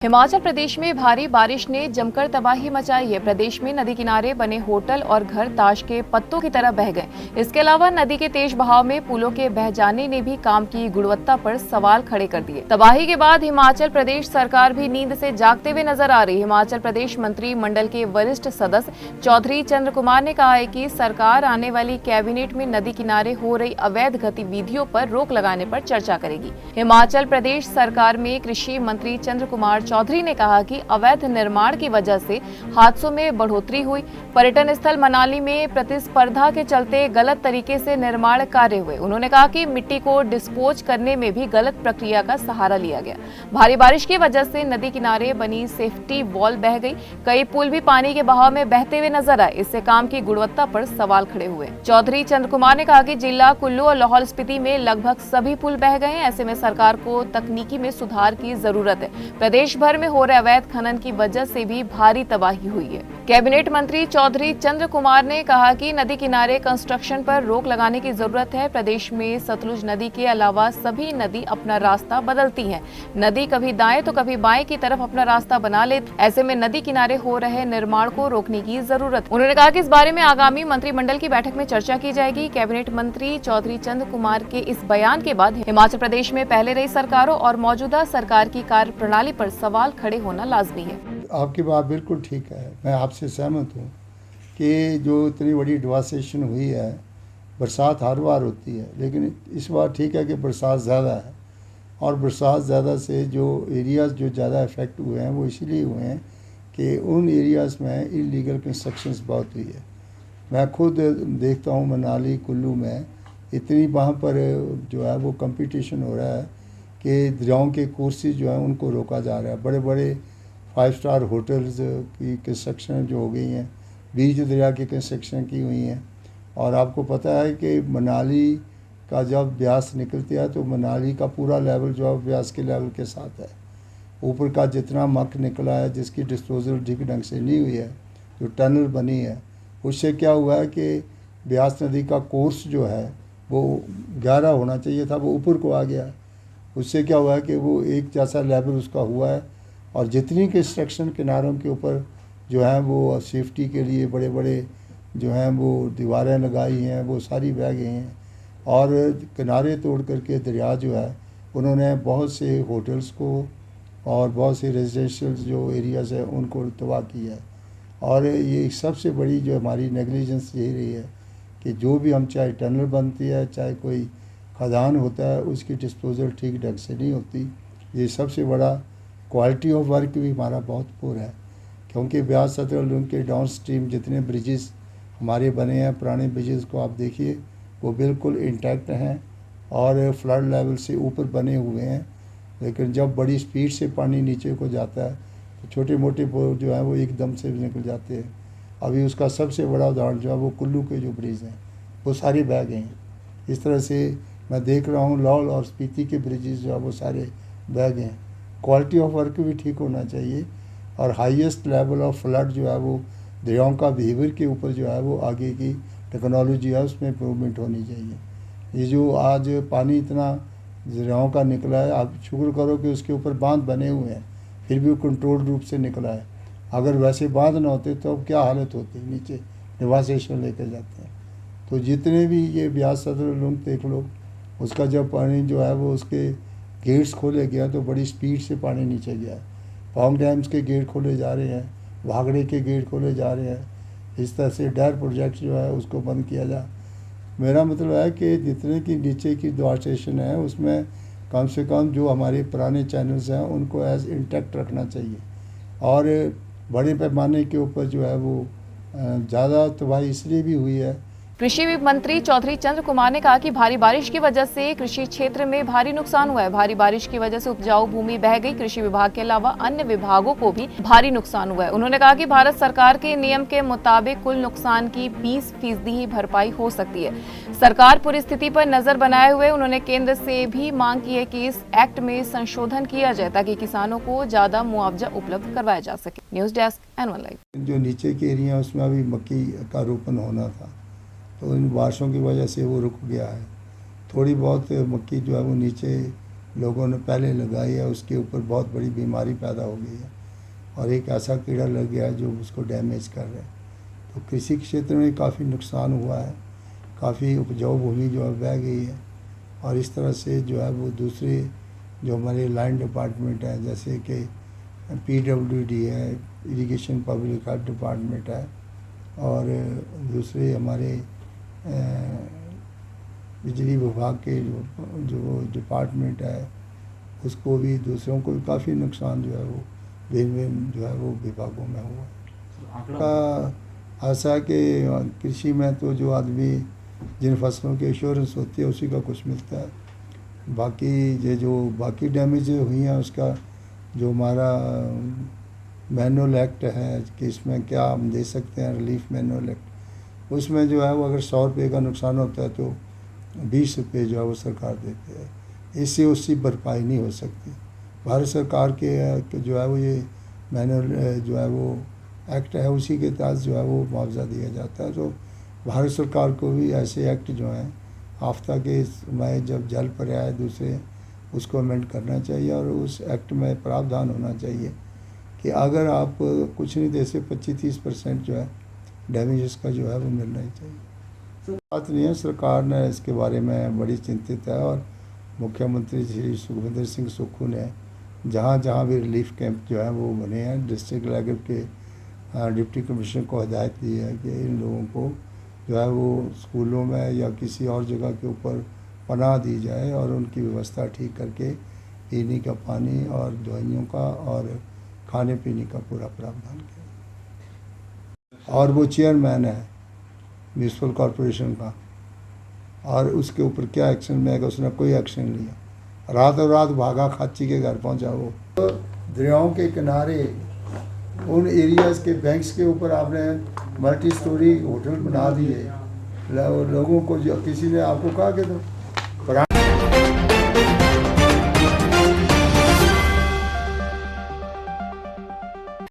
हिमाचल प्रदेश में भारी बारिश ने जमकर तबाही मचाई है। प्रदेश में नदी किनारे बने होटल और घर ताश के पत्तों की तरह बह गए। इसके अलावा नदी के तेज बहाव में पुलों के बह जाने ने भी काम की गुणवत्ता पर सवाल खड़े कर दिए। तबाही के बाद हिमाचल प्रदेश सरकार भी नींद से जागते हुए नजर आ रही। हिमाचल प्रदेश मंत्रिमंडल के वरिष्ठ सदस्य चौधरी चंद्र कुमार ने कहा है कि सरकार आने वाली कैबिनेट में नदी किनारे हो रही अवैध गतिविधियों पर रोक लगाने पर चर्चा करेगी। हिमाचल प्रदेश सरकार में कृषि मंत्री चंद्र कुमार चौधरी ने कहा कि अवैध निर्माण की वजह से हादसों में बढ़ोतरी हुई। पर्यटन स्थल मनाली में प्रतिस्पर्धा के चलते गलत तरीके से निर्माण कार्य हुए। उन्होंने कहा कि मिट्टी को डिस्पोज करने में भी गलत प्रक्रिया का सहारा लिया गया। भारी बारिश की वजह से नदी किनारे बनी सेफ्टी वॉल बह गई। कई पुल भी पानी के बहाव में बहते हुए नजर आए। इससे काम की गुणवत्ता पर सवाल खड़े हुए। चौधरी चंद्र कुमार ने कहा कि जिला कुल्लू और लाहौल स्पीति में लगभग सभी पुल बह गए हैं। ऐसे में सरकार को तकनीकी में सुधार की जरूरत है। प्रदेश भर में हो रहे अवैध खनन की वजह से भी भारी तबाही हुई है। कैबिनेट मंत्री चौधरी चंद्र कुमार ने कहा कि नदी किनारे कंस्ट्रक्शन पर रोक लगाने की जरूरत है। प्रदेश में सतलुज नदी के अलावा सभी नदी अपना रास्ता बदलती हैं। नदी कभी दाएं तो कभी बाएं की तरफ अपना रास्ता बना लेती। ऐसे में नदी किनारे हो रहे निर्माण को रोकने की जरूरत है। उन्होंने कहा कि इस बारे में आगामी मंत्रिमंडल की बैठक में चर्चा की जाएगी। कैबिनेट मंत्री चौधरी चंद्र कुमार के इस बयान के बाद हिमाचल प्रदेश में पहले रही सरकारों और मौजूदा सरकार की कार्य प्रणाली पर सवाल खड़े होना लाजमी है। आपकी बात बिल्कुल ठीक है, मैं आपसे सहमत हूँ कि जो इतनी बड़ी डिवास्टेशन हुई है, बरसात हर बार होती है, लेकिन इस बार ठीक है कि बरसात ज़्यादा है। और बरसात ज़्यादा से जो एरियाज़ जो ज़्यादा इफ़ेक्ट हुए हैं वो इसीलिए हुए हैं कि उन एरियाज़ में इलीगल कंस्ट्रक्शंस बहुत हुई है। मैं खुद देखता हूँ मनाली कुल्लू में इतनी वहाँ पर जो है वो कंपटीशन हो रहा है कि दरियाओं के कोर्सेज जो हैं उनको रोका जा रहा है। बड़े बड़े 5 स्टार होटल्स की कंस्ट्रक्शन जो हो गई हैं, बीच दरिया की कंस्ट्रक्शन की हुई हैं। और आपको पता है कि मनाली का जब ब्यास निकलती है तो मनाली का पूरा लेवल जो है ब्यास के लेवल के साथ है। ऊपर का जितना मक निकला है जिसकी डिस्पोजल ठीक ढंग से नहीं हुई है, जो टनल बनी है, उससे क्या हुआ है कि ब्यास नदी का कोर्स जो है वो गहरा होना चाहिए था, वो ऊपर को आ गया। उससे क्या हुआ है कि वो एक जैसा लेवल उसका हुआ है। और जितनी कंस्ट्रक्शन किनारों के ऊपर जो है वो सेफ्टी के लिए बड़े बड़े जो हैं वो दीवारें लगाई हैं, वो सारी बह गई हैं। और किनारे तोड़ करके दरिया जो है उन्होंने बहुत से होटल्स को और बहुत से रेजिडेंशियल जो एरियाज़ है उनको तबाह किया है। और ये सबसे बड़ी जो हमारी नेगलिजेंस यही रही है कि जो भी हम चाहे टनल बनती है, चाहे कोई खदान होता है, उसकी डिस्पोजल ठीक ढंग से नहीं होती। ये सबसे बड़ा क्वालिटी ऑफ वर्क भी हमारा बहुत पुअर है, क्योंकि ब्यास सतलुज के डाउन स्ट्रीम जितने ब्रिजेस हमारे बने हैं, पुराने ब्रिजेस को आप देखिए वो बिल्कुल इंटैक्ट हैं और फ्लड लेवल से ऊपर बने हुए हैं। लेकिन जब बड़ी स्पीड से पानी नीचे को जाता है तो छोटे मोटे जो है वो एकदम से निकल जाते हैं। अभी उसका सबसे बड़ा उदाहरण जो है वो कुल्लू के जो ब्रिज हैं वो सारे बह गए हैं। इस तरह से मैं देख रहा हूँ लाहौल और स्पीति के ब्रिजेस जो है वो सारे बह गए हैं। क्वालिटी ऑफ वर्क भी ठीक होना चाहिए और हाईएस्ट लेवल ऑफ फ्लड जो है वो दरियाओं का बिहेवियर के ऊपर जो है वो आगे की टेक्नोलॉजी है उसमें इम्प्रूवमेंट होनी चाहिए। ये जो आज पानी इतना दरियाओं का निकला है, आप शुक्र करो कि उसके ऊपर बांध बने हुए हैं, फिर भी वो कंट्रोल रूप से निकला है। अगर वैसे बांध ना होते तो अब क्या हालत होती, नीचे डिवास्टेशन लेकर जाते हैं। तो जितने भी ये ब्यास सतलुज देख लो, उसका जब पानी जो है वो उसके गेट्स खोले गया तो बड़ी स्पीड से पानी नीचे गया है। पौंग डैम्स के गेट खोले जा रहे हैं, भागड़े के गेट खोले जा रहे हैं। इस तरह से डैर प्रोजेक्ट जो है उसको बंद किया जा। मेरा मतलब है कि जितने की नीचे की डिवास्टेशन है उसमें कम से कम जो हमारे पुराने चैनल्स हैं उनको एज इंटैक्ट रखना चाहिए। और बड़े पैमाने के ऊपर जो है वो ज़्यादा तबाही इसलिए भी हुई है। कृषि मंत्री चौधरी चंद्र कुमार ने कहा कि भारी बारिश की वजह से कृषि क्षेत्र में भारी नुकसान हुआ है। भारी बारिश की वजह से उपजाऊ भूमि बह गई। कृषि विभाग के अलावा अन्य विभागों को भी भारी नुकसान हुआ है। उन्होंने कहा कि भारत सरकार के नियम के मुताबिक कुल नुकसान की 20% ही भरपाई हो सकती है। सरकार पूरी स्थिति पर नजर बनाए हुए उन्होंने केंद्र से भी मांग की है कि इस एक्ट में संशोधन किया जाए ताकि किसानों को ज्यादा मुआवजा उपलब्ध करवाया जा सके। News desk N1 live. जो नीचे के एरिया उसमें अभी मक्की का रोपण होना था तो इन बारिशों की वजह से वो रुक गया है। थोड़ी बहुत मक्की जो है वो नीचे लोगों ने पहले लगाई है उसके ऊपर बहुत बड़ी बीमारी पैदा हो गई है और एक ऐसा कीड़ा लग गया है जो उसको डैमेज कर रहा है। तो कृषि क्षेत्र में काफ़ी नुकसान हुआ है, काफ़ी उपजाऊ भूमि जो है बह गई है और इस तरह से जो है वो दूसरे जो हमारे लाइन डिपार्टमेंट है जैसे कि PWD है, इरिगेशन पब्लिक हेल्थ डिपार्टमेंट है और दूसरे हमारे बिजली विभाग के जो डिपार्टमेंट है उसको भी दूसरों को भी काफ़ी नुकसान जो है वो भिन्न भिन्न जो है वो विभागों में हुआ का ऐसा है कि कृषि में तो जो आदमी जिन फसलों की इंश्योरेंस होती है उसी का कुछ मिलता है। बाकी ये जो बाकी डैमेज हुई हैं उसका जो हमारा मैनुअल एक्ट है कि इसमें क्या हम दे सकते हैं रिलीफ मैनुअल एक्ट, उसमें जो है वो अगर 100 रुपये का नुकसान होता है तो 20 रुपये जो है वो सरकार देती है। इससे उसकी भरपाई नहीं हो सकती। भारत सरकार के जो है वो ये मैनुअल जो है वो एक्ट है उसी के तहत जो है वो मुआवजा दिया जाता है। तो भारत सरकार को भी ऐसे एक्ट जो हैं आफ्ता के समय जब जल पर आए दूसरे उसको अमेंड करना चाहिए और उस एक्ट में प्रावधान होना चाहिए कि अगर आप कुछ नहीं दे से 25-30% जो है डैमेजेस का जो है वो मिलना ही चाहिए। बात नहीं है, सरकार ने इसके बारे में बड़ी चिंतित है और मुख्यमंत्री श्री सुखविंदर सिंह सुक्खू ने जहाँ जहाँ भी रिलीफ कैंप जो है वो बने हैं डिस्ट्रिक्ट लेवल के डिप्टी कमिश्नर को हिदायत दी है कि इन लोगों को जो है वो स्कूलों में या किसी और जगह के ऊपर पनाह दी जाए और उनकी व्यवस्था ठीक करके पीने का पानी और दवाइयों का और खाने पीने का पूरा प्रावधान किया। और वो चेयरमैन है म्यूनसिपल कॉरपोरेशन का और उसके ऊपर क्या एक्शन लेगा, उसने कोई एक्शन नहीं लिया। रातों रात भागा खाची के घर पहुंचा वो। तो दरियाओं के किनारे उन एरियाज़ के बैंक्स के ऊपर आपने मल्टी स्टोरी होटल बना दिए। लोगों को जो किसी ने आपको कहा कि तो